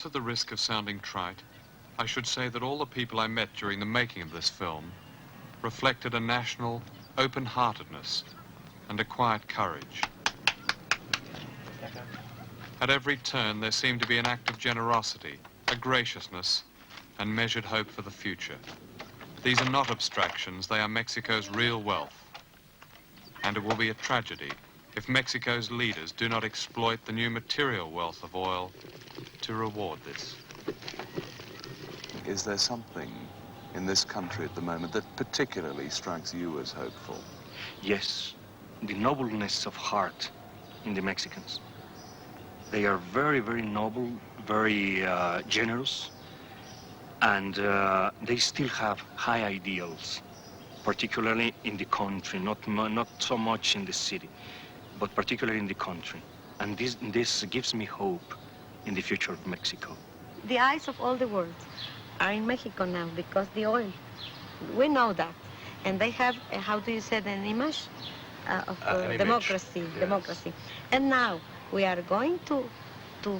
At the risk of sounding trite, I should say that all the people I met during the making of this film reflected a national open-heartedness and a quiet courage. At every turn, there seemed to be an act of generosity, a graciousness, and measured hope for the future. These are not abstractions, they are Mexico's real wealth. And it will be a tragedy if Mexico's leaders do not exploit the new material wealth of oil to reward this. Is there something in this country at the moment that particularly strikes you as hopeful? Yes, the nobleness of heart in the Mexicans. They are very, very noble, very generous, and they still have high ideals, particularly in the country, not so much in the city, but particularly in the country. And this gives me hope in the future of Mexico. The eyes of all the world are in Mexico now because the oil, we know that. And they have, how do you say, an image of democracy, yes. Democracy. And now we are going to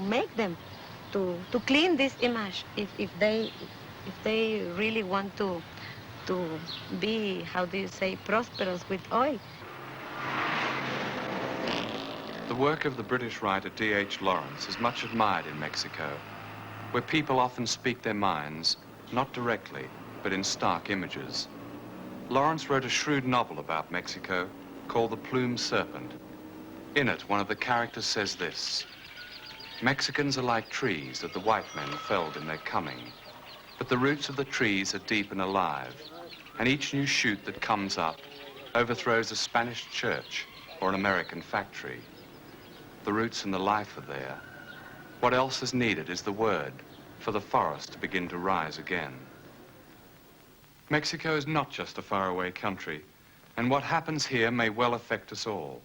make them, to clean this image if they really want to be, how do you say, prosperous with oil. The work of the British writer D.H. Lawrence is much admired in Mexico, where people often speak their minds, not directly, but in stark images. Lawrence wrote a shrewd novel about Mexico called The Plumed Serpent. In it, one of the characters says this: Mexicans are like trees that the white men felled in their coming, but the roots of the trees are deep and alive, and each new shoot that comes up overthrows a Spanish church or an American factory. The roots and the life are there. What else is needed is the word for the forest to begin to rise again. Mexico is not just a faraway country, and what happens here may well affect us all.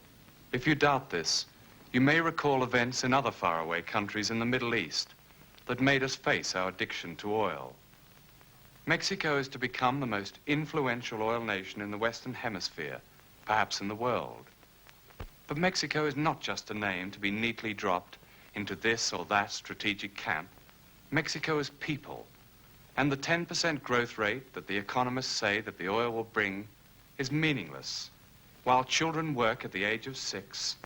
If you doubt this, you may recall events in other faraway countries in the Middle East that made us face our addiction to oil. Mexico is to become the most influential oil nation in the Western Hemisphere, perhaps in the world. But Mexico is not just a name to be neatly dropped into this or that strategic camp. Mexico is people, and the 10% growth rate that the economists say that the oil will bring is meaningless, while children work at the age of 6,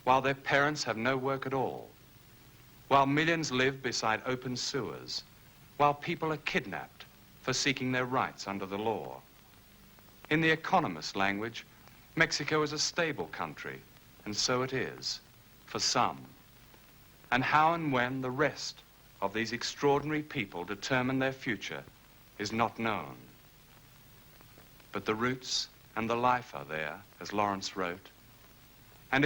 while their parents have no work at all, while millions live beside open sewers, while people are kidnapped for seeking their rights under the law. In the economist's language, Mexico is a stable country, and so it is, for some. And how and when the rest of these extraordinary people determine their future is not known. But the roots and the life are there, as Lawrence wrote. And if